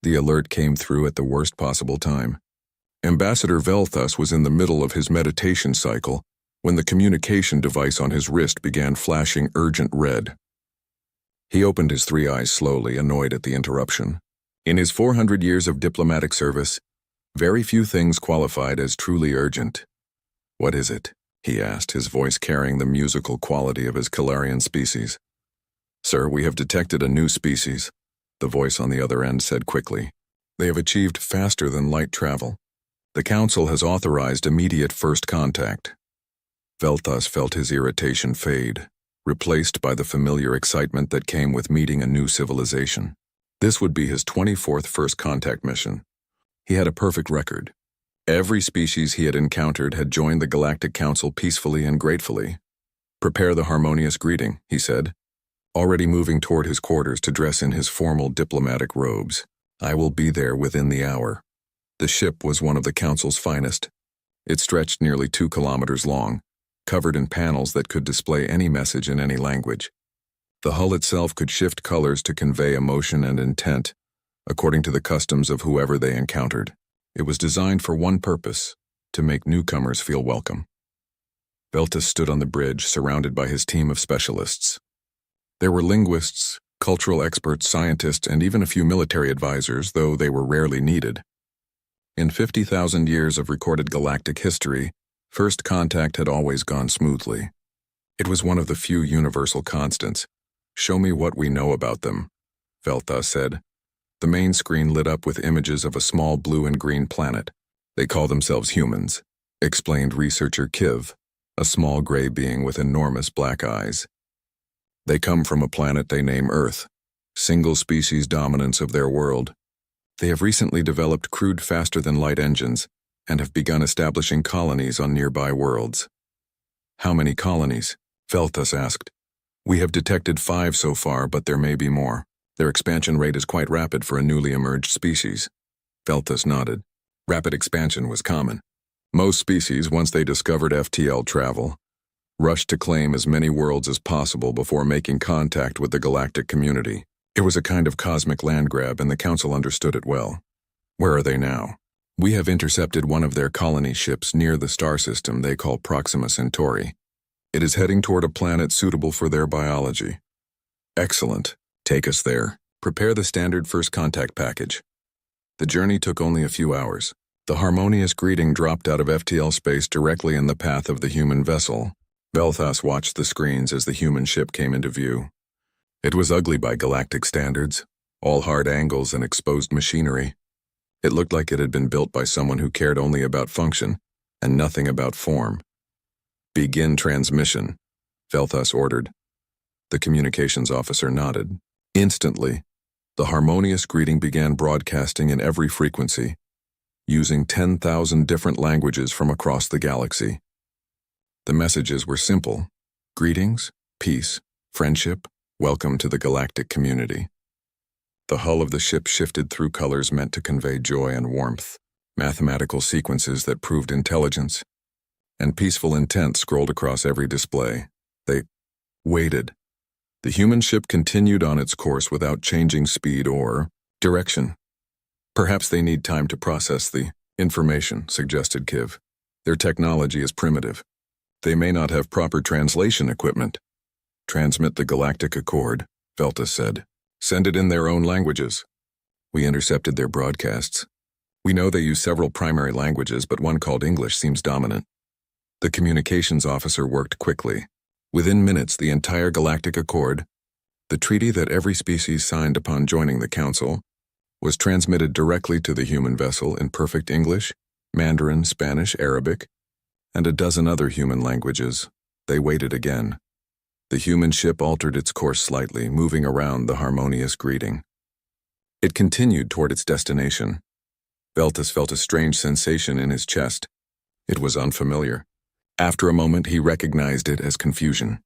The alert came through at the worst possible time. Ambassador Velthus was in the middle of his meditation cycle when the communication device on his wrist began flashing urgent red. He opened his 3 eyes slowly, annoyed at the interruption. In his 400 years of diplomatic service, very few things qualified as truly urgent. "What is it?" he asked, his voice carrying the musical quality of his Calarian species. "Sir, we have detected a new species," the voice on the other end said quickly. "They have achieved faster than light travel. The Council has authorized immediate first contact." Velthus felt his irritation fade, replaced by the familiar excitement that came with meeting a new civilization. This would be his 24th first contact mission. He had a perfect record. Every species he had encountered had joined the Galactic Council peacefully and gratefully. "Prepare the harmonious greeting," he said, already moving toward his quarters to dress in his formal diplomatic robes. "I will be there within the hour." The ship was one of the Council's finest. It stretched nearly 2 kilometers long, covered in panels that could display any message in any language. The hull itself could shift colors to convey emotion and intent, according to the customs of whoever they encountered. It was designed for one purpose: to make newcomers feel welcome. Velthus stood on the bridge, surrounded by his team of specialists. There were linguists, cultural experts, scientists, and even a few military advisors, though they were rarely needed. In 50,000 years of recorded galactic history, first contact had always gone smoothly. It was one of the few universal constants. "Show me what we know about them," Velthus said. The main screen lit up with images of a small blue and green planet. "They call themselves humans," explained researcher Kiv, a small gray being with enormous black eyes. "They come from a planet they name Earth, single species dominance of their world. They have recently developed crude faster-than-light engines and have begun establishing colonies on nearby worlds." "How many colonies?" Velthus asked. "We have detected 5 so far, but there may be more. Their expansion rate is quite rapid for a newly emerged species." Velthus nodded. Rapid expansion was common. Most species, once they discovered FTL travel, rushed to claim as many worlds as possible before making contact with the galactic community. It was a kind of cosmic land grab, and the Council understood it well. "Where are they now?" "We have intercepted one of their colony ships near the star system they call Proxima Centauri. It is heading toward a planet suitable for their biology." "Excellent. Take us there. Prepare the standard first contact package." The journey took only a few hours. The harmonious greeting dropped out of FTL space directly in the path of the human vessel. Velthus watched the screens as the human ship came into view. It was ugly by galactic standards, all hard angles and exposed machinery. It looked like it had been built by someone who cared only about function and nothing about form. "Begin transmission," Velthus ordered. The communications officer nodded. Instantly, the harmonious greeting began broadcasting in every frequency, using 10,000 different languages from across the galaxy. The messages were simple: greetings, peace, friendship, welcome to the galactic community. The hull of the ship shifted through colors meant to convey joy and warmth, mathematical sequences that proved intelligence, and peaceful intent scrolled across every display. They waited. The human ship continued on its course without changing speed or direction. "Perhaps they need time to process the information," suggested Kiv. "Their technology is primitive. They may not have proper translation equipment." "Transmit the galactic accord," Velthus said. "Send it in their own languages." "We intercepted their broadcasts. We know they use several primary languages, but one called English seems dominant." The communications officer worked quickly. Within minutes, the entire galactic accord, the treaty that every species signed upon joining the Council, was transmitted directly to the human vessel in perfect English, Mandarin, Spanish, Arabic, and a dozen other human languages. They waited again. The human ship altered its course slightly, moving around the harmonious greeting. It continued toward its destination. Velthus felt a strange sensation in his chest. It was unfamiliar. After a moment, he recognized it as confusion.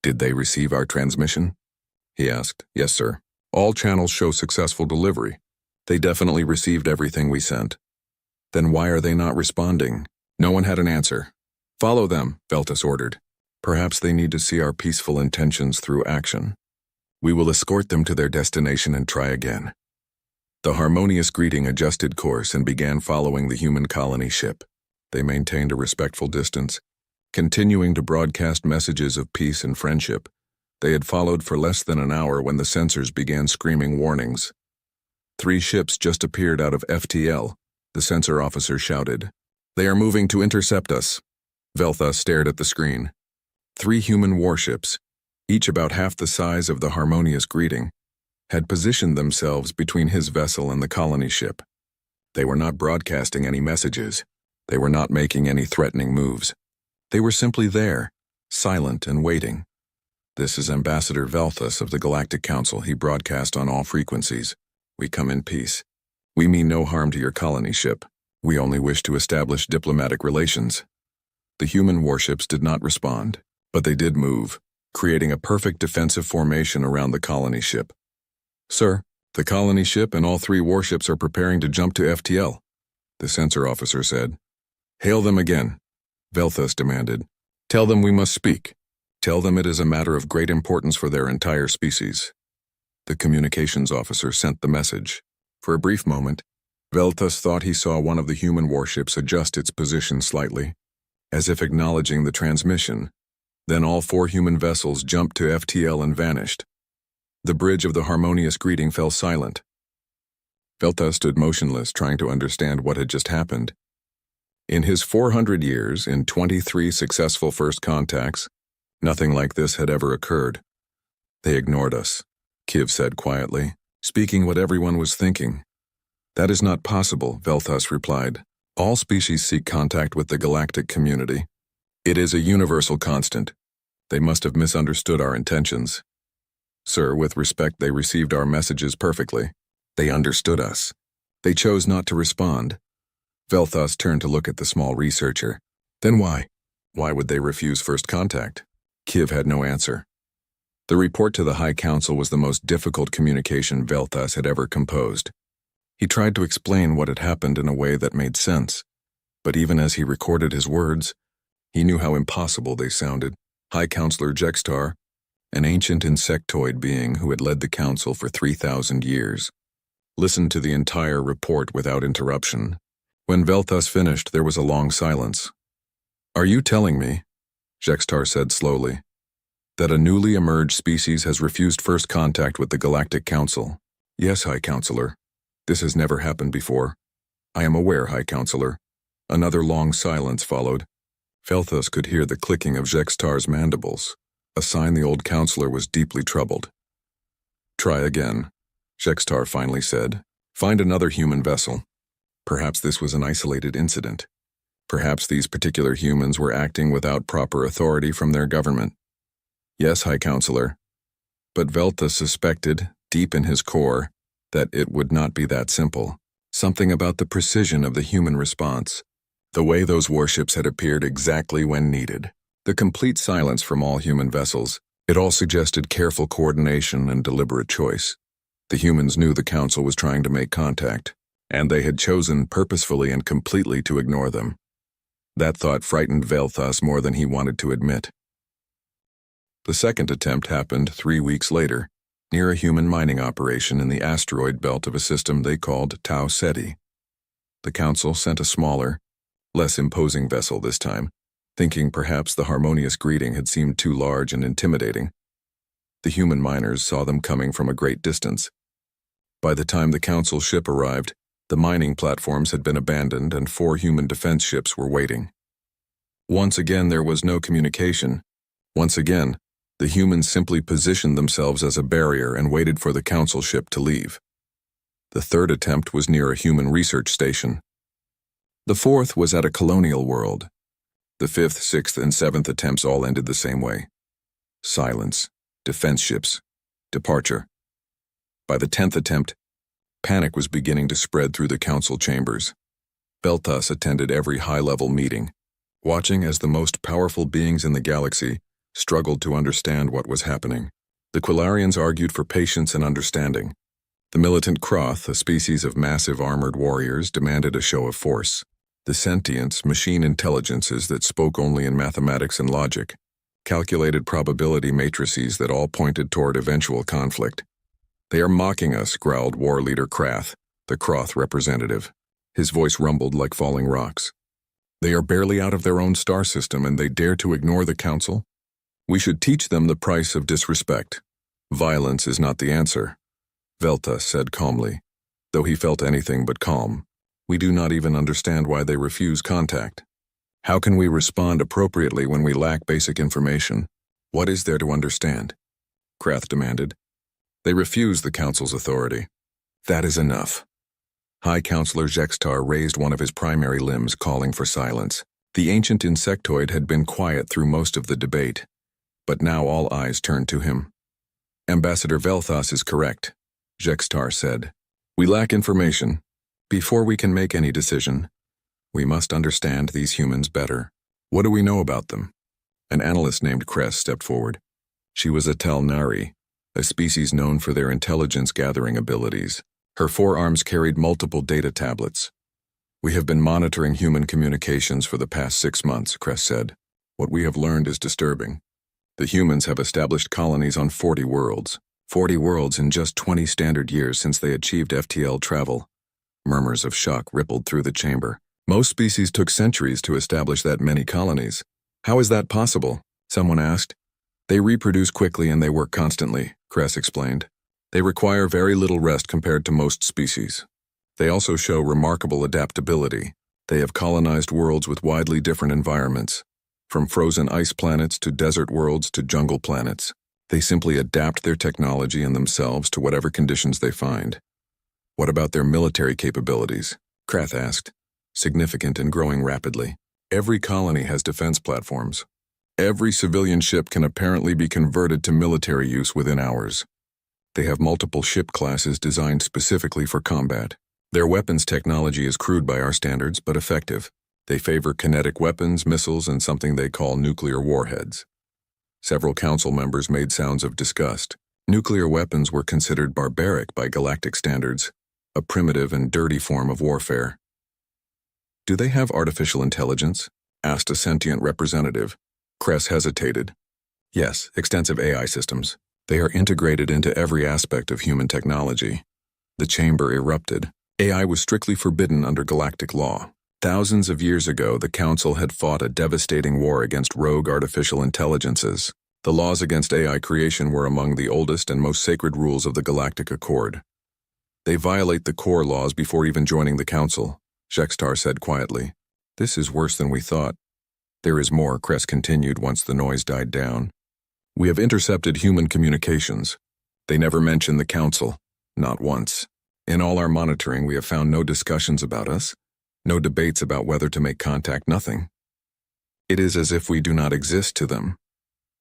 "Did they receive our transmission?" he asked. "Yes, sir. All channels show successful delivery. They definitely received everything we sent." "Then why are they not responding?" No one had an answer. "Follow them," Velthus ordered. "Perhaps they need to see our peaceful intentions through action. We will escort them to their destination and try again." The harmonious greeting adjusted course and began following the human colony ship. They maintained a respectful distance, continuing to broadcast messages of peace and friendship. They had followed for less than an hour when the sensors began screaming warnings. 3 ships just appeared out of FTL, the sensor officer shouted. They are moving to intercept us. Veltha stared at the screen. 3 human warships, each about half the size of the harmonious greeting, had positioned themselves between his vessel and the colony ship. They were not broadcasting any messages. They were not making any threatening moves. They were simply there, silent and waiting. This is Ambassador Velthus of the Galactic Council, he broadcast on all frequencies. We come in peace. We mean no harm to your colony ship. We only wish to establish diplomatic relations. The human warships did not respond, but they did move, creating a perfect defensive formation around the colony ship. Sir, the colony ship and all 3 warships are preparing to jump to FTL, the sensor officer said. Hail them again, Velthus demanded. Tell them we must speak. Tell them it is a matter of great importance for their entire species. The communications officer sent the message. For a brief moment, Velthus thought he saw one of the human warships adjust its position slightly, as if acknowledging the transmission. Then all 4 human vessels jumped to FTL and vanished. The bridge of the harmonious greeting fell silent. Velthus stood motionless, trying to understand what had just happened. In his 400 years, in 23 successful first contacts, nothing like this had ever occurred. They ignored us, Kiv said quietly, speaking what everyone was thinking. That is not possible, Velthus replied. All species seek contact with the galactic community. It is a universal constant. They must have misunderstood our intentions. Sir, with respect, they received our messages perfectly. They understood us. They chose not to respond. Velthus turned to look at the small researcher. Then why? Why would they refuse first contact? Kiv had no answer. The report to the High Council was the most difficult communication Velthus had ever composed. He tried to explain what had happened in a way that made sense, but even as he recorded his words, he knew how impossible they sounded. High Counselor Jextar, an ancient insectoid being who had led the Council for 3,000 years, listened to the entire report without interruption. When Velthus finished, there was a long silence. Are you telling me, Jextar said slowly, that a newly emerged species has refused first contact with the Galactic Council? Yes, High Counselor. This has never happened before. I am aware, High Counselor. Another long silence followed. Velthus could hear the clicking of Jextar's mandibles, a sign the old counselor was deeply troubled. Try again, Jextar finally said. Find another human vessel. Perhaps this was an isolated incident. Perhaps these particular humans were acting without proper authority from their government. Yes, High Counselor. But Velthus suspected, deep in his core, that it would not be that simple. Something about the precision of the human response. The way those warships had appeared exactly when needed. The complete silence from all human vessels. It all suggested careful coordination and deliberate choice. The humans knew the Council was trying to make contact, and they had chosen purposefully and completely to ignore them. That thought frightened Velthus more than he wanted to admit. The second attempt happened 3 weeks later, near a human mining operation in the asteroid belt of a system they called Tau Ceti. The Council sent a smaller, less imposing vessel this time, thinking perhaps the harmonious greeting had seemed too large and intimidating. The human miners saw them coming from a great distance. By the time the Council ship arrived, the mining platforms had been abandoned and 4 human defense ships were waiting. Once again, there was no communication. Once again, the humans simply positioned themselves as a barrier and waited for the Council ship to leave. The third attempt was near a human research station. The fourth was at a colonial world. The 5th, 6th, and 7th attempts all ended the same way. Silence, defense ships, departure. By the 10th attempt, panic was beginning to spread through the Council chambers. Velthus attended every high-level meeting, watching as the most powerful beings in the galaxy struggled to understand what was happening. The Quillarians argued for patience and understanding. The militant Kroth, a species of massive armored warriors, demanded a show of force. The sentients, machine intelligences that spoke only in mathematics and logic, calculated probability matrices that all pointed toward eventual conflict. They are mocking us, growled war leader Krath. the Croth representative. His voice rumbled like falling rocks. They are barely out of their own star system and they dare to ignore the Council? We should teach them the price of disrespect. Violence is not the answer, Velta said calmly, though he felt anything but calm. We do not even understand why they refuse contact. How can we respond appropriately when we lack basic information? What is there to understand? Krath demanded. They refuse the Council's authority. That is enough. High Counselor Jextar raised one of his primary limbs, calling for silence. The ancient insectoid had been quiet through most of the debate, but now all eyes turned to him. Ambassador Velthas is correct, Jextar said. We lack information. Before we can make any decision, we must understand these humans better. What do we know about them? An analyst named Kress stepped forward. She was a Talnari, a species known for their intelligence-gathering abilities. Her forearms carried multiple data tablets. We have been monitoring human communications for the past 6 months, Kress said. What we have learned is disturbing. The humans have established colonies on 40 worlds. 40 worlds in just 20 standard years since they achieved FTL travel. Murmurs of shock rippled through the chamber. Most species took centuries to establish that many colonies. How is that possible? Someone asked. They reproduce quickly and they work constantly, Kress explained. They require very little rest compared to most species. They also show remarkable adaptability. They have colonized worlds with widely different environments, from frozen ice planets to desert worlds to jungle planets. They simply adapt their technology and themselves to whatever conditions they find. What about their military capabilities? Krath asked, significant and growing rapidly. Every colony has defense platforms. Every civilian ship can apparently be converted to military use within hours. They have multiple ship classes designed specifically for combat. Their weapons technology is crude by our standards, but effective. They favor kinetic weapons, missiles, and something they call nuclear warheads. Several council members made sounds of disgust. Nuclear weapons were considered barbaric by galactic standards, a primitive and dirty form of warfare. Do they have artificial intelligence? Asked a sentient representative. Kress hesitated. Yes, extensive AI systems. They are integrated into every aspect of human technology. The chamber erupted. AI was strictly forbidden under galactic law. Thousands of years ago, the Council had fought a devastating war against rogue artificial intelligences. The laws against AI creation were among the oldest and most sacred rules of the Galactic Accord. They violate the core laws before even joining the Council, Jextar said quietly. This is worse than we thought. There is more, Kress continued once the noise died down. We have intercepted human communications. They never mention the Council, not once. In all our monitoring, we have found no discussions about us, no debates about whether to make contact, nothing. It is as if we do not exist to them.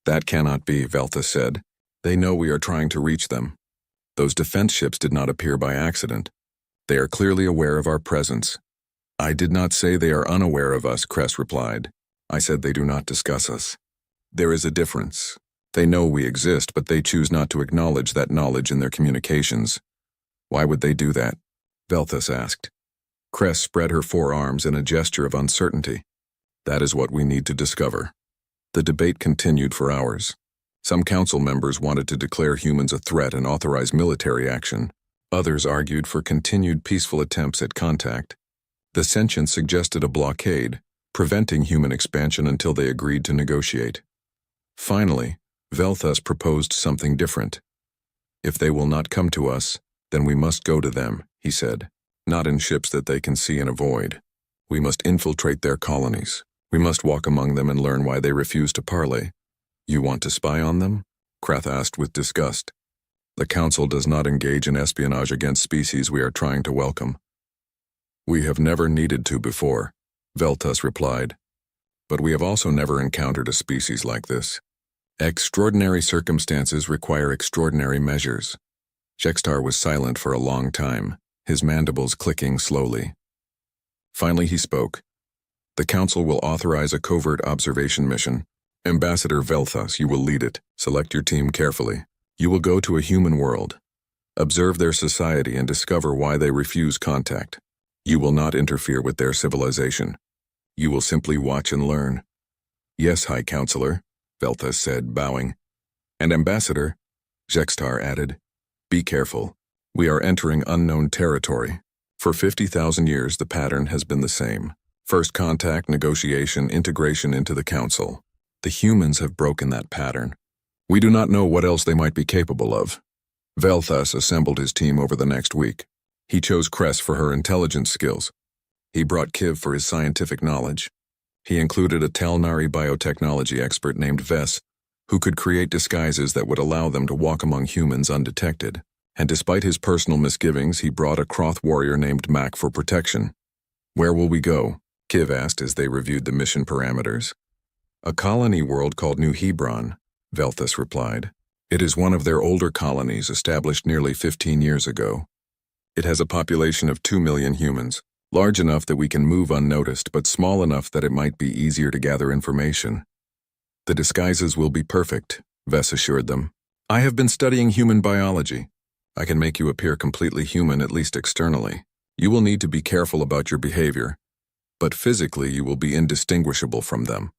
That cannot be, Velta said. They know we are trying to reach them. Those defense ships did not appear by accident. They are clearly aware of our presence. I did not say they are unaware of us, Kress replied. I said they do not discuss us. There is a difference. They know we exist, but they choose not to acknowledge that knowledge in their communications. Why would they do that? Velthas asked. Kress spread her forearms in a gesture of uncertainty. That is what we need to discover. The debate continued for hours. Some council members wanted to declare humans a threat and authorize military action. Others argued for continued peaceful attempts at contact. The sentients suggested a blockade, preventing human expansion until they agreed to negotiate. Finally, Velthas proposed something different. If they will not come to us, then we must go to them, he said. Not in ships that they can see and avoid. We must infiltrate their colonies. We must walk among them and learn why they refuse to parley. You want to spy on them? Krath asked with disgust. The Council does not engage in espionage against species we are trying to welcome. We have never needed to before, Veltas replied. But we have also never encountered a species like this. Extraordinary circumstances require extraordinary measures. Jextar was silent for a long time, his mandibles clicking slowly. Finally he spoke. The Council will authorize a covert observation mission. Ambassador Velthas, you will lead it. Select your team carefully. You will go to a human world. Observe their society and discover why they refuse contact. You will not interfere with their civilization. You will simply watch and learn. Yes, High Counselor, Velthas said, bowing. And Ambassador, Jextar added, be careful. We are entering unknown territory. For 50,000 years, the pattern has been the same. First contact, negotiation, integration into the council. The humans have broken that pattern. We do not know what else they might be capable of. Velthus assembled his team over the next week. He chose Cress for her intelligence skills. He brought Kiv for his scientific knowledge. He included a Talnari biotechnology expert named Vess, who could create disguises that would allow them to walk among humans undetected. And despite his personal misgivings, he brought a Kroth warrior named Mac for protection. "Where will we go?" Kiv asked as they reviewed the mission parameters. "A colony world called New Hebron," Velthus replied. "It is one of their older colonies established nearly 15 years ago. It has a population of 2 million humans, large enough that we can move unnoticed, but small enough that it might be easier to gather information. The disguises will be perfect," Vess assured them. "I have been studying human biology. I can make you appear completely human, at least externally. You will need to be careful about your behavior, but physically you will be indistinguishable from them."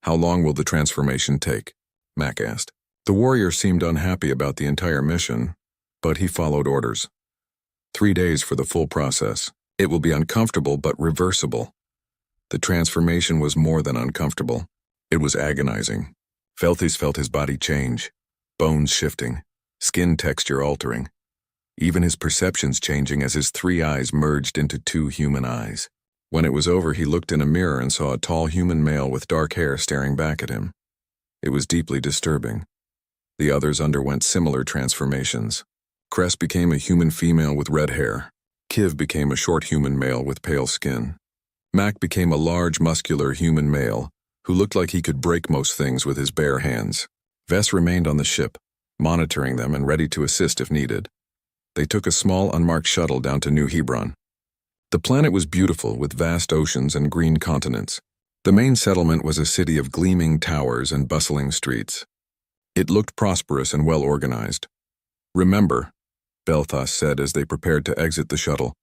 "How long will the transformation take?" Mac asked. The warrior seemed unhappy about the entire mission, but he followed orders. 3 days for the full process. It will be uncomfortable but reversible. The transformation was more than uncomfortable. It was agonizing. Velthus felt his body change, bones shifting, skin texture altering, even his perceptions changing as his 3 eyes merged into 2 human eyes. When it was over, he looked in a mirror and saw a tall human male with dark hair staring back at him. It was deeply disturbing. The others underwent similar transformations. Cress became a human female with red hair. Kiv became a short human male with pale skin. Mac became a large, muscular human male who looked like he could break most things with his bare hands. Vess remained on the ship, monitoring them and ready to assist if needed. They took a small, unmarked shuttle down to New Hebron. The planet was beautiful, with vast oceans and green continents. The main settlement was a city of gleaming towers and bustling streets. It looked prosperous and well organized. "Remember," Velthus said as they prepared to exit the shuttle,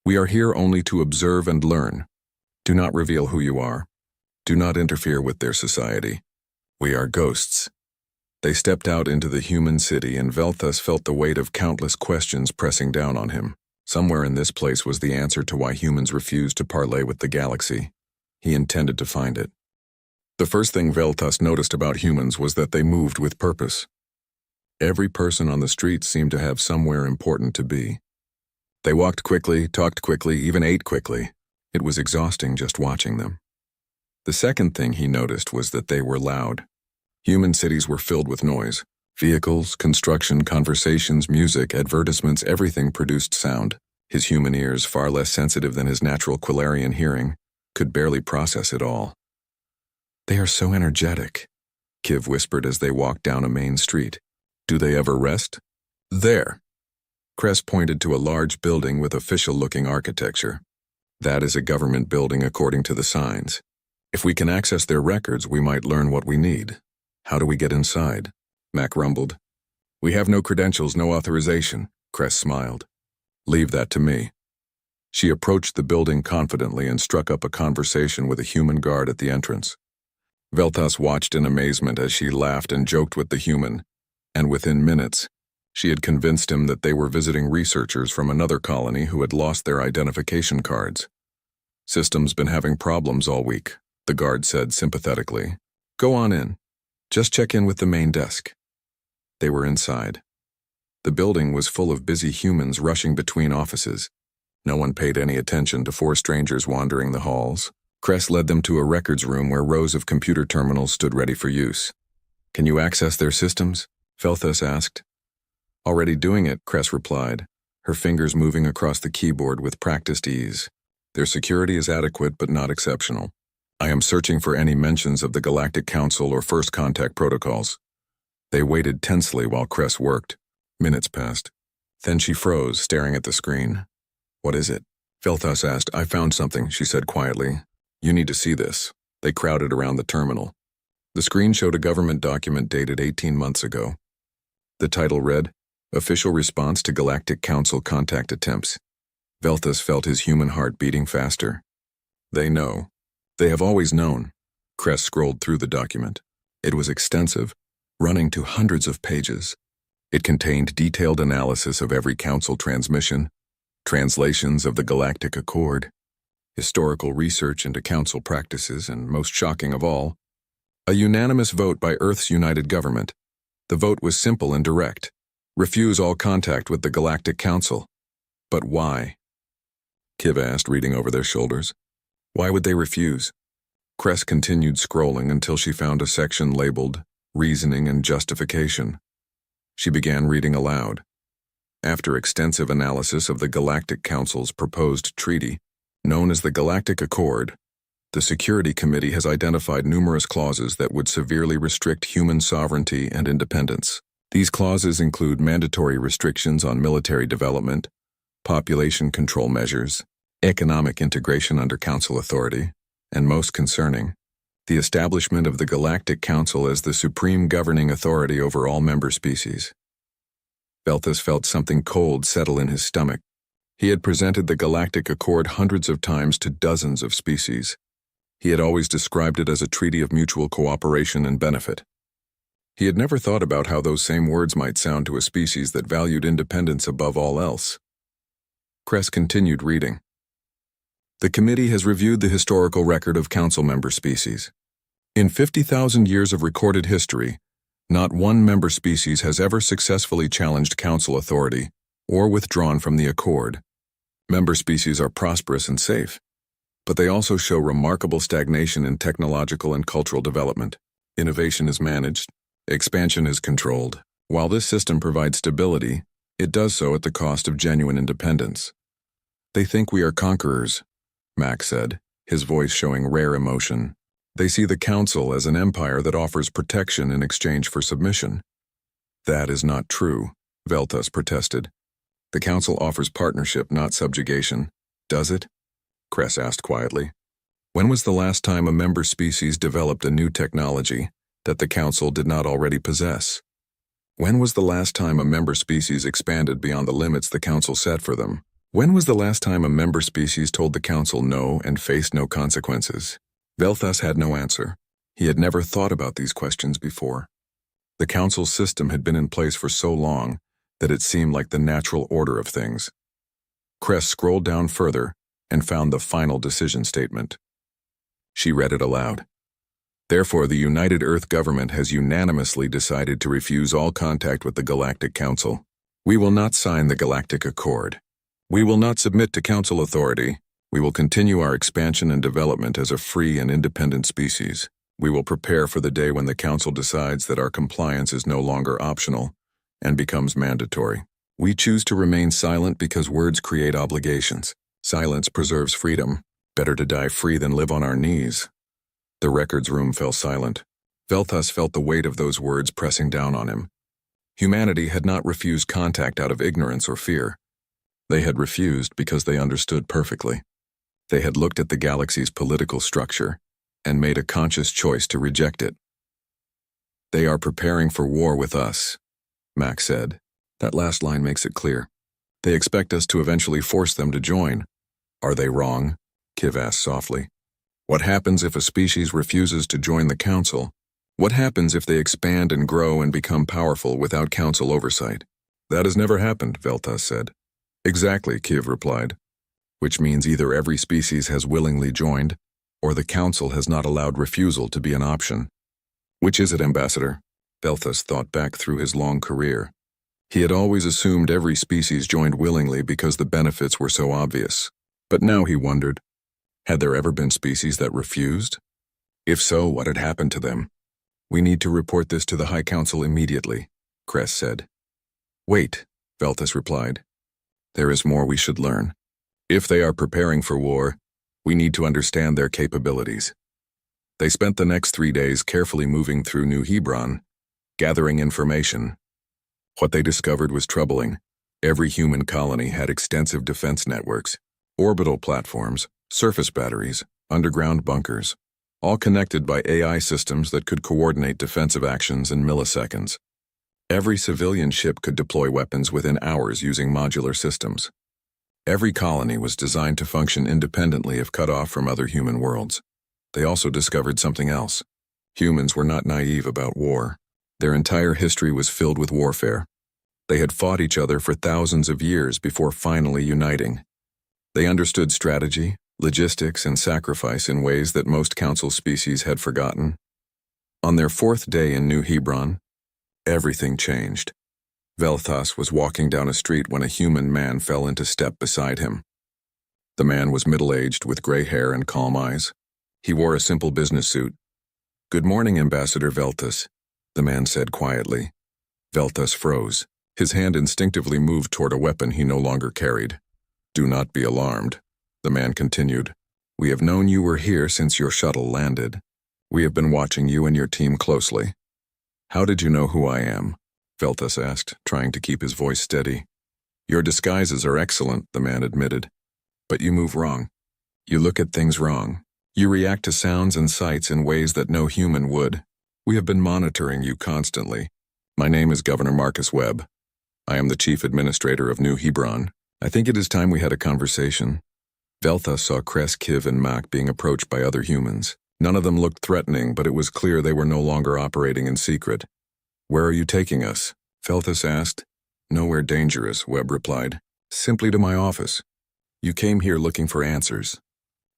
"we are here only to observe and learn. Do not reveal who you are. Do not interfere with their society. We are ghosts." They stepped out into the human city, and Velthus felt the weight of countless questions pressing down on him. Somewhere in this place was the answer to why humans refused to parley with the galaxy. He intended to find it. The first thing Velthus noticed about humans was that they moved with purpose. Every person on the street seemed to have somewhere important to be. They walked quickly, talked quickly, even ate quickly. It was exhausting just watching them. The second thing he noticed was that they were loud. Human cities were filled with noise. Vehicles, construction, conversations, music, advertisements, everything produced sound. His human ears, far less sensitive than his natural Quillarian hearing, could barely process it all. "They are so energetic," Kiv whispered as they walked down a main street. "Do they ever rest?" "There." Cress pointed to a large building with official-looking architecture. "That is a government building according to the signs. If we can access their records, we might learn what we need." "How do we get inside?" Mac rumbled. "We have no credentials, no authorization," Cress smiled. "Leave that to me." She approached the building confidently and struck up a conversation with a human guard at the entrance. Velthus watched in amazement as she laughed and joked with the human, and within minutes, she had convinced him that they were visiting researchers from another colony who had lost their identification cards. "System's been having problems all week," the guard said sympathetically. "Go on in. Just check in with the main desk." They were inside. The building was full of busy humans rushing between offices. No one paid any attention to 4 strangers wandering the halls. Cress led them to a records room where rows of computer terminals stood ready for use. "Can you access their systems?" Velthus asked. "Already doing it," Cress replied, her fingers moving across the keyboard with practiced ease. "Their security is adequate but not exceptional. I am searching for any mentions of the Galactic Council or First Contact protocols." They waited tensely while Cress worked. Minutes passed. Then she froze, staring at the screen. "What is it?" Velthus asked. "I found something," she said quietly. "You need to see this." They crowded around the terminal. The screen showed a government document dated 18 months ago. The title read, "Official Response to Galactic Council Contact Attempts." Velthus felt his human heart beating faster. They know. They have always known. Cress scrolled through the document. It was extensive, running to hundreds of pages. It contained detailed analysis of every council transmission, translations of the Galactic Accord, historical research into council practices, and most shocking of all, a unanimous vote by Earth's united government. The vote was simple and direct. Refuse all contact with the Galactic Council. But why? Kiv asked, reading over their shoulders. Why would they refuse? Cress continued scrolling until she found a section labeled Reasoning and Justification. She began reading aloud. After extensive analysis of the Galactic Council's proposed treaty, known as the Galactic Accord, the Security Committee has identified numerous clauses that would severely restrict human sovereignty and independence. These clauses include mandatory restrictions on military development, population control measures, economic integration under Council authority, and most concerning, the establishment of the Galactic Council as the supreme governing authority over all member species. Velthus felt something cold settle in his stomach. He had presented the Galactic Accord hundreds of times to dozens of species. He had always described it as a treaty of mutual cooperation and benefit. He had never thought about how those same words might sound to a species that valued independence above all else. Cress continued reading. The committee has reviewed the historical record of council member species. In 50,000 years of recorded history, not one member species has ever successfully challenged council authority or withdrawn from the accord. Member species are prosperous and safe, but they also show remarkable stagnation in technological and cultural development. Innovation is managed, expansion is controlled. While this system provides stability, it does so at the cost of genuine independence. They think we are conquerors, Mac said, his voice showing rare emotion. They see the Council as an empire that offers protection in exchange for submission. That is not true, Velthus protested. The Council offers partnership, not subjugation. Does it? Cress asked quietly. When was the last time a member species developed a new technology that the Council did not already possess? When was the last time a member species expanded beyond the limits the Council set for them? When was the last time a member species told the Council no and faced no consequences? Velthus had no answer. He had never thought about these questions before. The Council's system had been in place for so long that it seemed like the natural order of things. Cress scrolled down further and found the final decision statement. She read it aloud. Therefore, the United Earth Government has unanimously decided to refuse all contact with the Galactic Council. We will not sign the Galactic Accord. We will not submit to Council authority. We will continue our expansion and development as a free and independent species. We will prepare for the day when the Council decides that our compliance is no longer optional and becomes mandatory. We choose to remain silent because words create obligations. Silence preserves freedom. Better to die free than live on our knees. The records room fell silent. Velthus felt the weight of those words pressing down on him. Humanity had not refused contact out of ignorance or fear. They had refused because they understood perfectly. They had looked at the galaxy's political structure and made a conscious choice to reject it. They are preparing for war with us, Mac said. That last line makes it clear. They expect us to eventually force them to join. Are they wrong? Kiv asked softly. What happens if a species refuses to join the Council? What happens if they expand and grow and become powerful without Council oversight? That has never happened, Velthus said. Exactly, Kiv replied. Which means either every species has willingly joined, or the Council has not allowed refusal to be an option. Which is it, Ambassador? Velthus thought back through his long career. He had always assumed every species joined willingly because the benefits were so obvious. But now he wondered, had there ever been species that refused? If so, what had happened to them? We need to report this to the High Council immediately, Cress said. Wait, Velthus replied. There is more we should learn. If they are preparing for war, we need to understand their capabilities. They spent the next 3 days carefully moving through New Hebron, gathering information. What they discovered was troubling. Every human colony had extensive defense networks, orbital platforms, surface batteries, underground bunkers, all connected by AI systems that could coordinate defensive actions in milliseconds. Every civilian ship could deploy weapons within hours using modular systems. Every colony was designed to function independently if cut off from other human worlds. They also discovered something else. Humans were not naive about war. Their entire history was filled with warfare. They had fought each other for thousands of years before finally uniting. They understood strategy, logistics, and sacrifice in ways that most council species had forgotten. On their fourth day in New Hebron, everything changed. Velthas was walking down a street when a human man fell into step beside him. The man was middle-aged with gray hair and calm eyes. He wore a simple business suit. "Good morning, Ambassador Velthas," the man said quietly. Velthas froze. His hand instinctively moved toward a weapon he no longer carried. "Do not be alarmed," the man continued. "We have known you were here since your shuttle landed. We have been watching you and your team closely." "How did you know who I am?" Velthas asked, trying to keep his voice steady. "Your disguises are excellent," the man admitted. "But you move wrong. You look at things wrong. You react to sounds and sights in ways that no human would. We have been monitoring you constantly. My name is Governor Marcus Webb. I am the Chief Administrator of New Hebron. I think it is time we had a conversation." Velthas saw Kress, Kiv, and Mac being approached by other humans. None of them looked threatening, but it was clear they were no longer operating in secret. "Where are you taking us?" Velthas asked. "Nowhere dangerous," Webb replied. "Simply to my office. You came here looking for answers.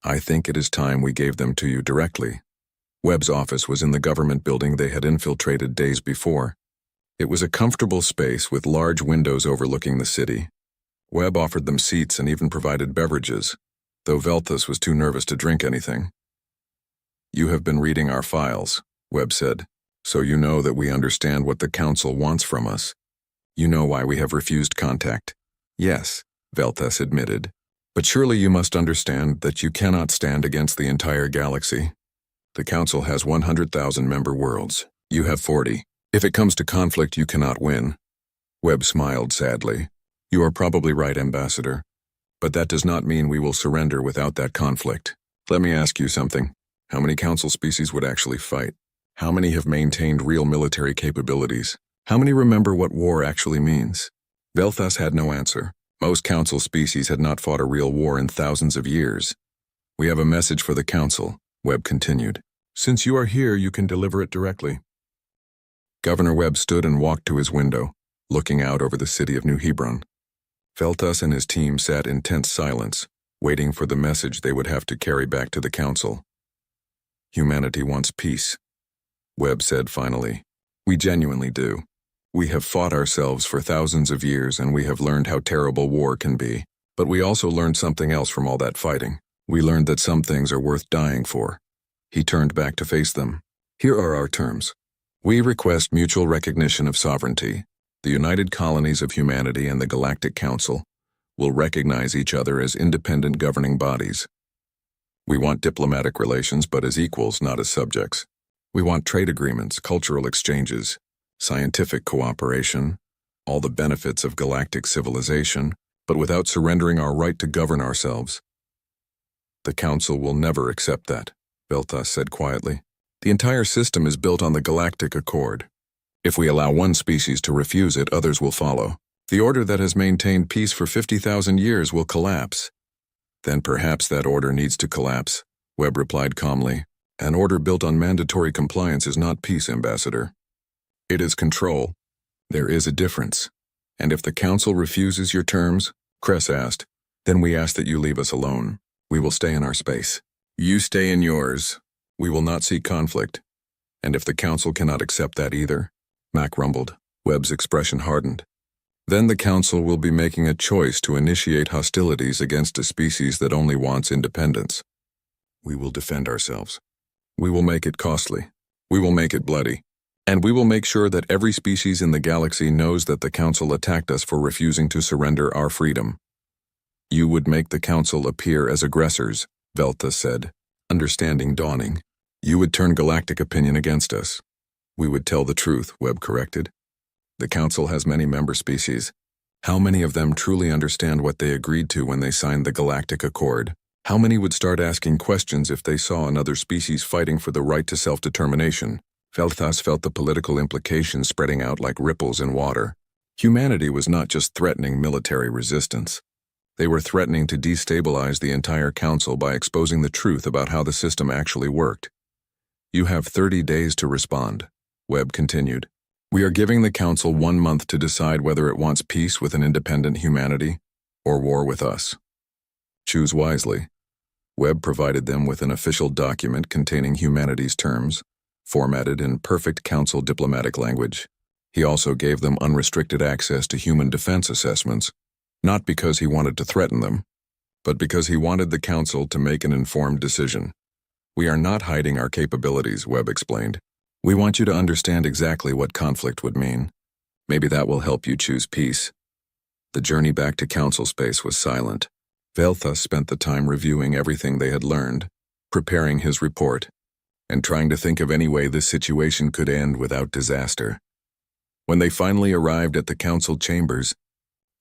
I think it is time we gave them to you directly." Webb's office was in the government building they had infiltrated days before. It was a comfortable space with large windows overlooking the city. Webb offered them seats and even provided beverages, though Velthas was too nervous to drink anything. "You have been reading our files," Webb said, "so you know that we understand what the Council wants from us. You know why we have refused contact." "Yes," Velthas admitted. "But surely you must understand that you cannot stand against the entire galaxy. The Council has 100,000 member worlds. You have 40. If it comes to conflict, you cannot win." Webb smiled sadly. "You are probably right, Ambassador. But that does not mean we will surrender without that conflict. Let me ask you something. How many Council species would actually fight? How many have maintained real military capabilities? How many remember what war actually means?" Velthas had no answer. Most Council species had not fought a real war in thousands of years. "We have a message for the Council," Webb continued. "Since you are here, you can deliver it directly." Governor Webb stood and walked to his window, looking out over the city of New Hebron. Velthas and his team sat in tense silence, waiting for the message they would have to carry back to the Council. "Humanity wants peace," Webb said finally. "We genuinely do. We have fought ourselves for thousands of years and we have learned how terrible war can be. But we also learned something else from all that fighting. We learned that some things are worth dying for." He turned back to face them. "Here are our terms. We request mutual recognition of sovereignty. The United Colonies of Humanity and the Galactic Council will recognize each other as independent governing bodies. We want diplomatic relations, but as equals, not as subjects. We want trade agreements, cultural exchanges, scientific cooperation, all the benefits of galactic civilization, but without surrendering our right to govern ourselves." "The Council will never accept that," Velthas said quietly. "The entire system is built on the Galactic Accord. If we allow one species to refuse it, others will follow. The order that has maintained peace for 50,000 years will collapse." "Then perhaps that order needs to collapse," Webb replied calmly. "An order built on mandatory compliance is not peace, Ambassador. It is control. There is a difference. And if the Council refuses your terms," Kress asked, "then we ask that you leave us alone. We will stay in our space. You stay in yours. We will not seek conflict. And if the Council cannot accept that either," Mac rumbled. Webb's expression hardened. "Then the Council will be making a choice to initiate hostilities against a species that only wants independence. We will defend ourselves. We will make it costly. We will make it bloody. And we will make sure that every species in the galaxy knows that the Council attacked us for refusing to surrender our freedom." "You would make the Council appear as aggressors," Velthas said, understanding dawning. "You would turn galactic opinion against us." "We would tell the truth," Webb corrected. "The Council has many member species. How many of them truly understand what they agreed to when they signed the Galactic Accord? How many would start asking questions if they saw another species fighting for the right to self-determination?" Velthas felt the political implications spreading out like ripples in water. Humanity was not just threatening military resistance. They were threatening to destabilize the entire Council by exposing the truth about how the system actually worked. "You have 30 days to respond," Webb continued. We are giving the Council 1 month to decide whether it wants peace with an independent humanity or war with us. Choose wisely. Webb provided them with an official document containing humanity's terms, formatted in perfect Council diplomatic language. He also gave them unrestricted access to human defense assessments, not because he wanted to threaten them, but because he wanted the Council to make an informed decision. We are not hiding our capabilities, Webb explained. We want you to understand exactly what conflict would mean. Maybe that will help you choose peace. The journey back to Council space was silent. Velthus spent the time reviewing everything they had learned, preparing his report, and trying to think of any way this situation could end without disaster. When they finally arrived at the Council chambers,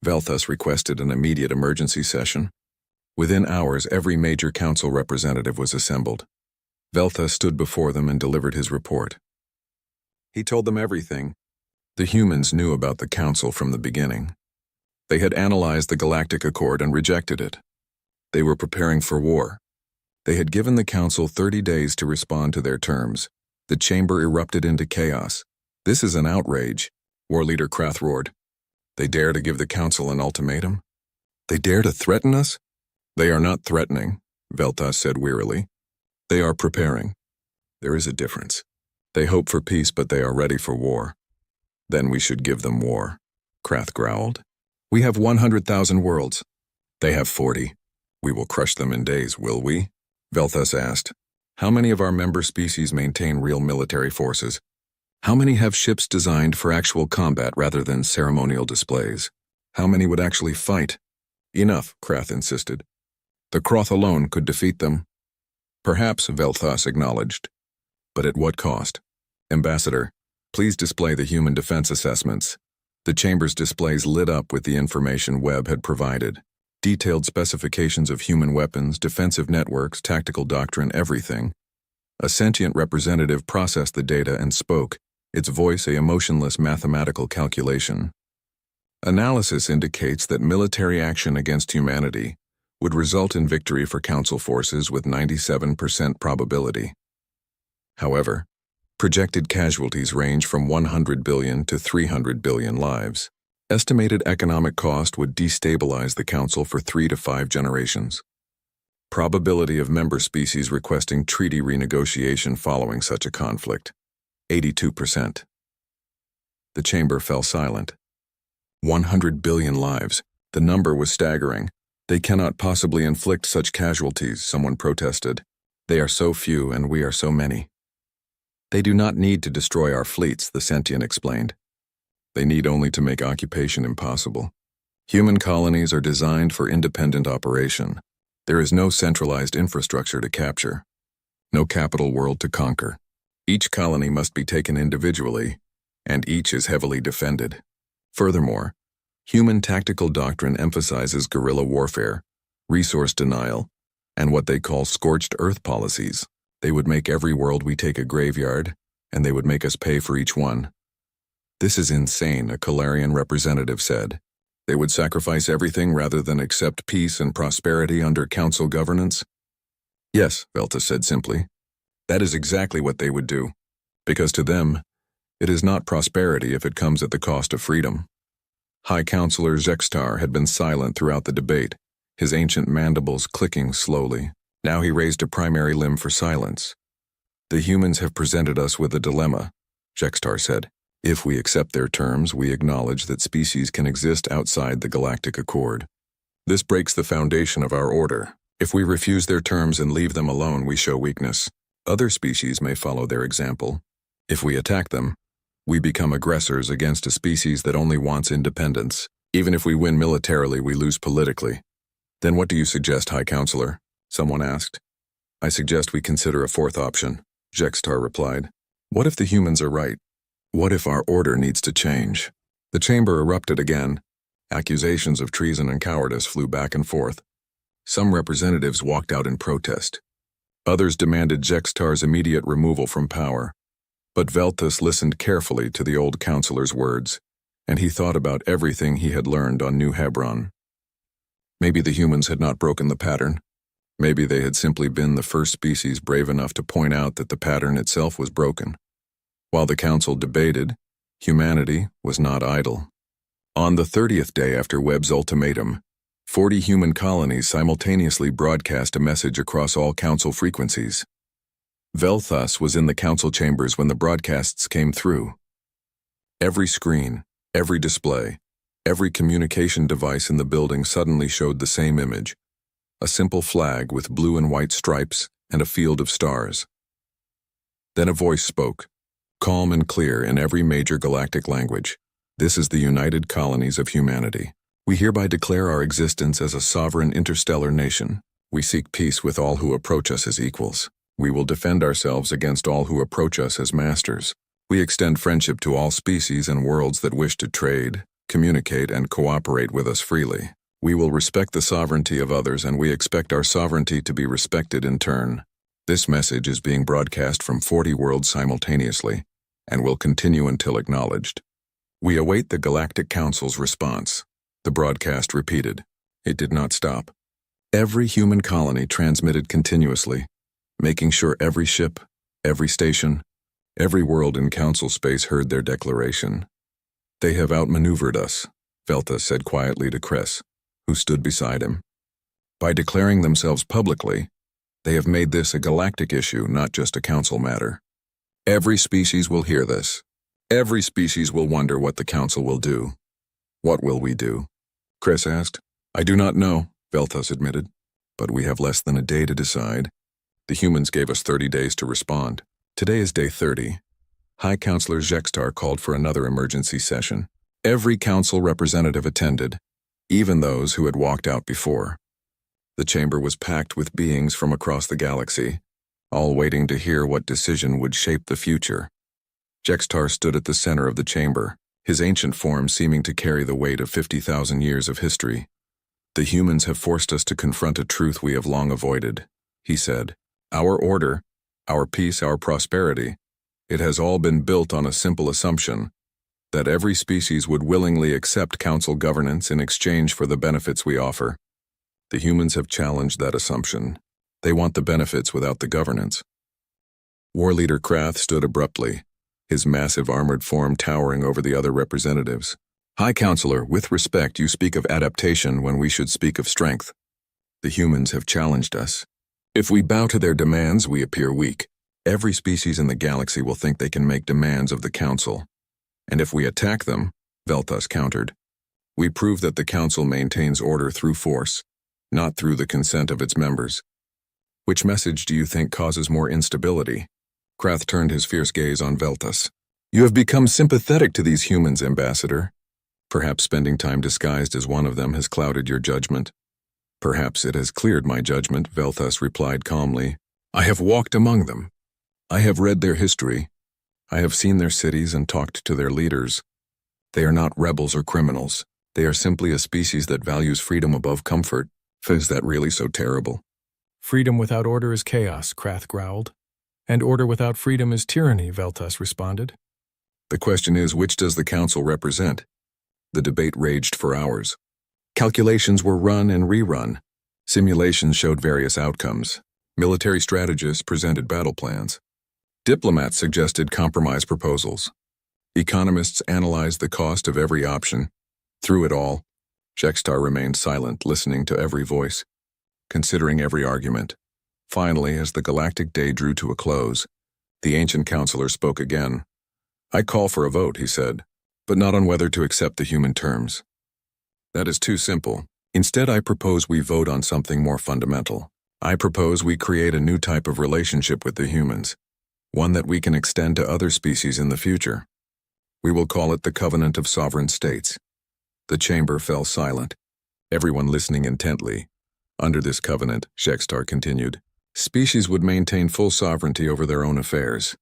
Velthus requested an immediate emergency session. Within hours, every major Council representative was assembled. Velthus stood before them and delivered his report. He told them everything. The humans knew about the Council from the beginning. They had analyzed the Galactic Accord and rejected it. They were preparing for war. They had given the Council 30 days to respond to their terms. The chamber erupted into chaos. This is an outrage, War Leader Krath roared. They dare to give the Council an ultimatum? They dare to threaten us? They are not threatening, Velthus said wearily. They are preparing. There is a difference. They hope for peace, but they are ready for war. Then we should give them war, Krath growled. We have 100,000 worlds. They have 40. We will crush them in days, will we? Velthus asked. How many of our member species maintain real military forces? How many have ships designed for actual combat rather than ceremonial displays? How many would actually fight? Enough, Krath insisted. The Kroth alone could defeat them. Perhaps, Velthus acknowledged. But at what cost? Ambassador, please display the human defense assessments. The chamber's displays lit up with the information Webb had provided. Detailed specifications of human weapons, defensive networks, tactical doctrine, everything. A sentient representative processed the data and spoke, its voice a emotionless mathematical calculation. Analysis indicates that military action against humanity would result in victory for Council forces with 97% probability. However, projected casualties range from 100 billion to 300 billion lives. Estimated economic cost would destabilize the Council for 3 to 5 generations. Probability of member species requesting treaty renegotiation following such a conflict, 82%. The chamber fell silent. 100 billion lives. The number was staggering. They cannot possibly inflict such casualties, someone protested. They are so few and we are so many. They do not need to destroy our fleets, the sentient explained. They need only to make occupation impossible. Human colonies are designed for independent operation. There is no centralized infrastructure to capture, no capital world to conquer. Each colony must be taken individually, and each is heavily defended. Furthermore, human tactical doctrine emphasizes guerrilla warfare, resource denial, and what they call scorched earth policies. They would make every world we take a graveyard, and they would make us pay for each one. This is insane, a Calarian representative said. They would sacrifice everything rather than accept peace and prosperity under Council governance? Yes, Velthus said simply. That is exactly what they would do. Because to them, it is not prosperity if it comes at the cost of freedom. High Counselor Zextar had been silent throughout the debate, his ancient mandibles clicking slowly. Now he raised a primary limb for silence. The humans have presented us with a dilemma, Zextar said. If we accept their terms, we acknowledge that species can exist outside the Galactic Accord. This breaks the foundation of our order. If we refuse their terms and leave them alone, we show weakness. Other species may follow their example. If we attack them, we become aggressors against a species that only wants independence. Even if we win militarily, we lose politically. Then what do you suggest, High Counselor? Someone asked. I suggest we consider a fourth option, Zextar replied. What if the humans are right? What if our order needs to change? The chamber erupted again. Accusations of treason and cowardice flew back and forth. Some representatives walked out in protest. Others demanded Zextar's immediate removal from power. But Velthus listened carefully to the old counselor's words, and he thought about everything he had learned on New Hebron. Maybe the humans had not broken the pattern. Maybe they had simply been the first species brave enough to point out that the pattern itself was broken. While the council debated, Humanity was not idle. On the 30th day after Webb's ultimatum, 40 human colonies simultaneously broadcast a message across all council frequencies. Velthus was in the council chambers when the broadcasts came through. Every screen, every display, every communication device in the building suddenly showed the same image: a simple flag with blue and white stripes and a field of stars. Then a voice spoke, calm and clear in every major galactic language. This is the United Colonies of Humanity. We hereby declare our existence as a sovereign interstellar nation. We seek peace with all who approach us as equals. We will defend ourselves against all who approach us as masters. We extend friendship to all species and worlds that wish to trade, communicate, and cooperate with us freely. We will respect the sovereignty of others, and we expect our sovereignty to be respected in turn. This message is being broadcast from 40 worlds simultaneously, and will continue until acknowledged. We await the Galactic Council's response. The broadcast repeated. It did not stop. Every human colony transmitted continuously, making sure every ship, every station, every world in council space heard their declaration. They have outmaneuvered us, Velta said quietly to Kress, who stood beside him. By declaring themselves publicly, they have made this a galactic issue, not just a council matter. Every species will hear this. Every species will wonder what the council will do. What will we do? Kress asked. I do not know, Velthus admitted, but we have less than a day to decide. The humans gave us 30 days to respond. Today is day 30. High Counselor Jextar called for another emergency session. Every council representative attended, even those who had walked out before. The chamber was packed with beings from across the galaxy, all waiting to hear what decision would shape the future. Jextar stood at the center of the chamber, his ancient form seeming to carry the weight of 50,000 years of history. The humans have forced us to confront a truth we have long avoided, he said. Our order, our peace, our prosperity, it has all been built on a simple assumption, that every species would willingly accept council governance in exchange for the benefits we offer. The humans have challenged that assumption. They want the benefits without the governance. War Leader Krath stood abruptly, his massive armored form towering over the other representatives. High Counselor, with respect, you speak of adaptation when we should speak of strength. The humans have challenged us. If we bow to their demands, we appear weak. Every species in the galaxy will think they can make demands of the Council. And if we attack them, Velthus countered, we prove that the Council maintains order through force, not through the consent of its members. Which message do you think causes more instability? Krath turned his fierce gaze on Velthus. You have become sympathetic to these humans, Ambassador. Perhaps spending time disguised as one of them has clouded your judgment. Perhaps it has cleared my judgment, Velthus replied calmly. I have walked among them. I have read their history. I have seen their cities and talked to their leaders. They are not rebels or criminals. They are simply a species that values freedom above comfort. Is that really so terrible? Freedom without order is chaos, Krath growled. And order without freedom is tyranny, Velthus responded. The question is, which does the Council represent? The debate raged for hours. Calculations were run and rerun. Simulations showed various outcomes. Military strategists presented battle plans. Diplomats suggested compromise proposals. Economists analyzed the cost of every option. Through it all, Jextar remained silent, listening to every voice, considering every argument. Finally, as the galactic day drew to a close, the ancient counselor spoke again. I call for a vote, he said, but not on whether to accept the human terms. That is too simple. Instead, I propose we vote on something more fundamental. I propose we create a new type of relationship with the humans, one that we can extend to other species in the future. We will call it the Covenant of Sovereign States. The chamber fell silent, everyone listening intently. Under this covenant, Jextar continued, species would maintain full sovereignty over their own affairs.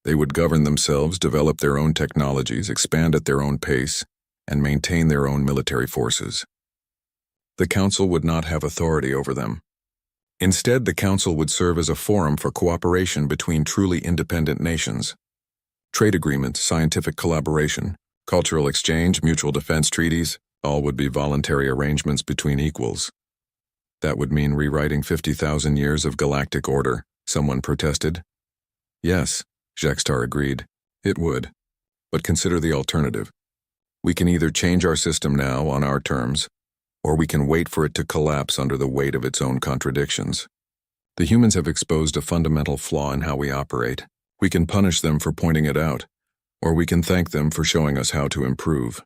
They would govern themselves, develop their own technologies, expand at their own pace, and maintain their own military forces. The Council would not have authority over them. Instead, the Council would serve as a forum for cooperation between truly independent nations. Trade agreements, scientific collaboration, cultural exchange, mutual defense treaties, all would be voluntary arrangements between equals. That would mean rewriting 50,000 years of galactic order, someone protested. Yes, Jextar agreed, it would. But consider the alternative. We can either change our system now on our terms, or we can wait for it to collapse under the weight of its own contradictions. The humans have exposed a fundamental flaw in how we operate. We can punish them for pointing it out, or we can thank them for showing us how to improve.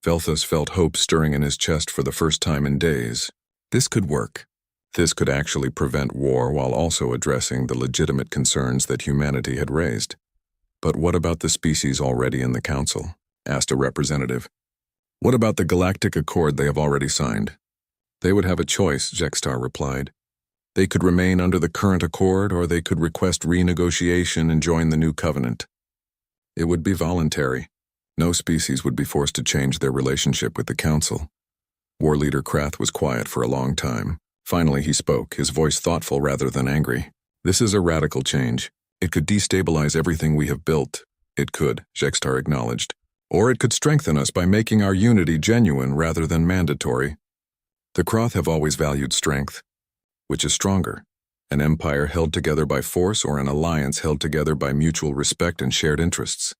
Velthus felt hope stirring in his chest for the first time in days. This could work. This could actually prevent war while also addressing the legitimate concerns that humanity had raised. But what about the species already in the Council? Asked a representative. What about the Galactic Accord they have already signed? They would have a choice, Jextar replied. They could remain under the current accord, or they could request renegotiation and join the new covenant. It would be voluntary. No species would be forced to change their relationship with the Council. War Leader Krath was quiet for a long time. Finally he spoke, his voice thoughtful rather than angry. This is a radical change. It could destabilize everything we have built. It could, Jextar acknowledged. Or it could strengthen us by making our unity genuine rather than mandatory. The Kroth have always valued strength. Which is stronger? An empire held together by force or an alliance held together by mutual respect and shared interests?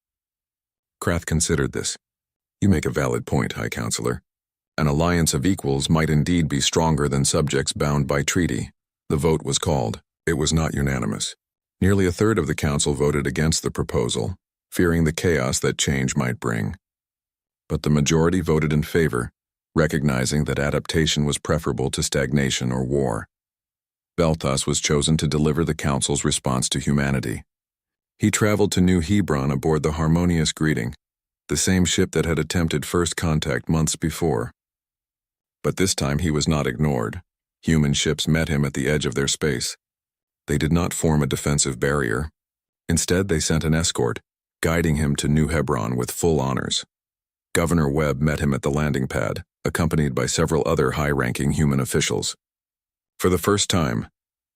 Krath considered this. You make a valid point, High Counselor. An alliance of equals might indeed be stronger than subjects bound by treaty. The vote was called. It was not unanimous. Nearly a third of the council voted against the proposal, fearing the chaos that change might bring. But the majority voted in favor, recognizing that adaptation was preferable to stagnation or war. Velthus was chosen to deliver the council's response to humanity. He traveled to New Hebron aboard the Harmonious Greeting, the same ship that had attempted first contact months before. But this time he was not ignored. Human ships met him at the edge of their space. They did not form a defensive barrier. Instead, they sent an escort, guiding him to New Hebron with full honors. Governor Webb met him at the landing pad, accompanied by several other high-ranking human officials. For the first time,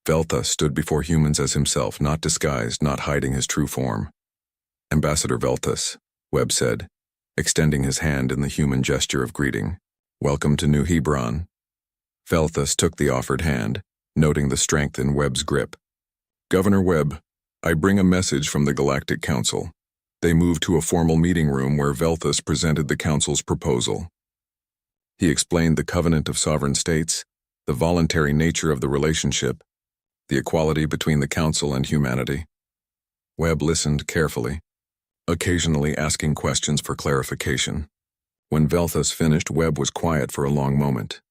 Velthus stood before humans as himself, not disguised, not hiding his true form. Ambassador Velthus, Webb said, extending his hand in the human gesture of greeting. Welcome to New Hebron. Velthus took the offered hand, noting the strength in Webb's grip. Governor Webb, I bring a message from the Galactic Council. They moved to a formal meeting room where Velthus presented the Council's proposal. He explained the Covenant of Sovereign States, the voluntary nature of the relationship, the equality between the Council and humanity. Webb listened carefully, occasionally asking questions for clarification. When Velthus finished, Webb was quiet for a long moment.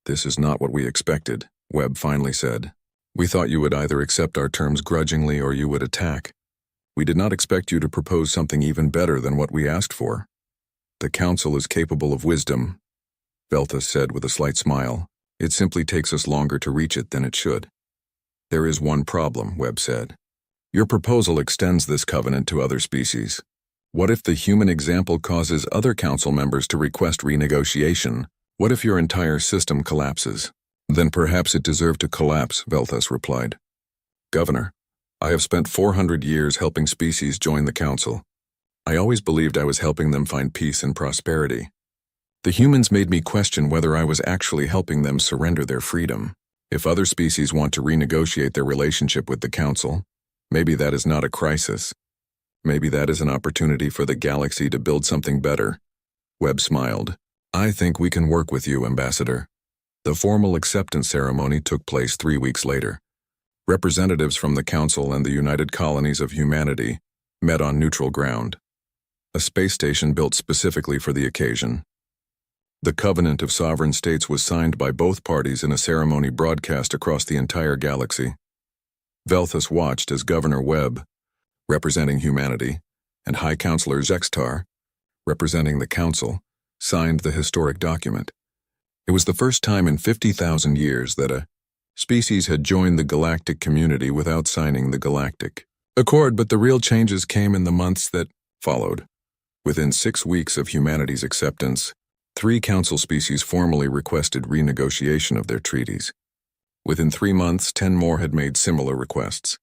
This is not what we expected, Webb finally said. We thought you would either accept our terms grudgingly or you would attack. We did not expect you to propose something even better than what we asked for. The Council is capable of wisdom, Velthus said with a slight smile. It simply takes us longer to reach it than it should. There is one problem, Webb said. Your proposal extends this covenant to other species. What if the human example causes other council members to request renegotiation? What if your entire system collapses? Then perhaps it deserved to collapse, Velthus replied. Governor, I have spent 400 years helping species join the council. I always believed I was helping them find peace and prosperity. The humans made me question whether I was actually helping them surrender their freedom. If other species want to renegotiate their relationship with the council, maybe that is not a crisis. Maybe that is an opportunity for the galaxy to build something better. Webb smiled. I think we can work with you, Ambassador. The formal acceptance ceremony took place 3 weeks later. Representatives from the Council and the United Colonies of Humanity met on neutral ground, a space station built specifically for the occasion. The Covenant of Sovereign States was signed by both parties in a ceremony broadcast across the entire galaxy. Velthus watched as Governor Webb, representing humanity, and High Counselor Jextar, representing the Council, signed the historic document. It was the first time in 50,000 years that a species had joined the galactic community without signing the Galactic Accord, but the real changes came in the months that followed. Within 6 weeks of humanity's acceptance, 3 council species formally requested renegotiation of their treaties. Within 3 months, 10 more had made similar requests.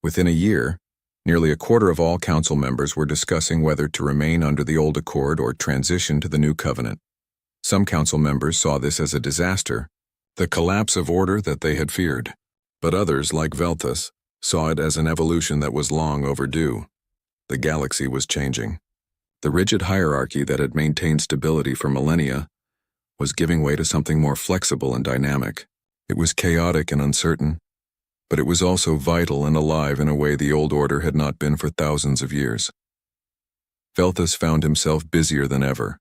Within a year, nearly a quarter of all council members were discussing whether to remain under the old accord or transition to the new covenant. Some council members saw this as a disaster, the collapse of order that they had feared. But others, like Velthus, saw it as an evolution that was long overdue. The galaxy was changing. The rigid hierarchy that had maintained stability for millennia was giving way to something more flexible and dynamic. It was chaotic and uncertain, but it was also vital and alive in a way the old order had not been for thousands of years. Velthus found himself busier than ever,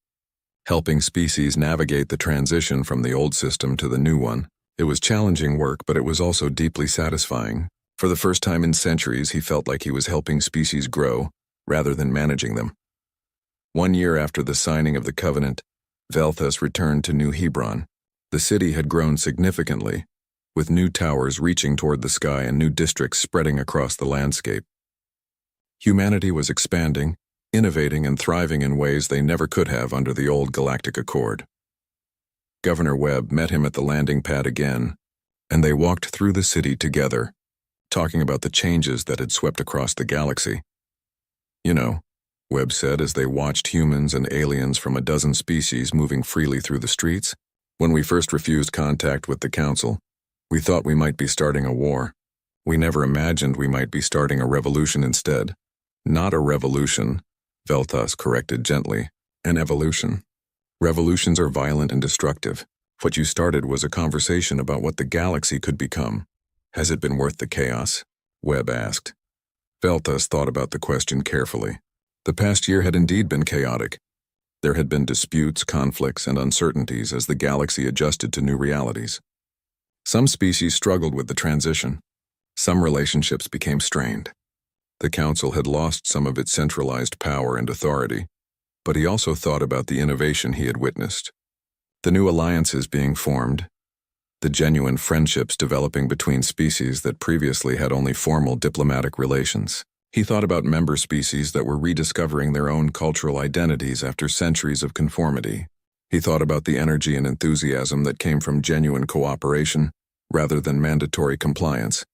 helping species navigate the transition from the old system to the new one. It was challenging work, but it was also deeply satisfying. For the first time in centuries, he felt like he was helping species grow, rather than managing them. 1 year after the signing of the covenant, Velthus returned to New Hebron. The city had grown significantly, with new towers reaching toward the sky and new districts spreading across the landscape. Humanity was expanding, innovating and thriving in ways they never could have under the old Galactic Accord. Governor Webb met him at the landing pad again, and they walked through the city together, talking about the changes that had swept across the galaxy. "You know," Webb said as they watched humans and aliens from a dozen species moving freely through the streets, "when we first refused contact with the Council, we thought we might be starting a war. We never imagined we might be starting a revolution instead." "Not a revolution," Velthus corrected gently, "an evolution. Revolutions are violent and destructive. What you started was a conversation about what the galaxy could become. Has it been worth the chaos?" Webb asked. Velthus thought about the question carefully. The past year had indeed been chaotic. There had been disputes, conflicts, and uncertainties as the galaxy adjusted to new realities. Some species struggled with the transition. Some relationships became strained. The Council had lost some of its centralized power and authority, but he also thought about the innovation he had witnessed. The new alliances being formed, the genuine friendships developing between species that previously had only formal diplomatic relations. He thought about member species that were rediscovering their own cultural identities after centuries of conformity. He thought about the energy and enthusiasm that came from genuine cooperation rather than mandatory compliance.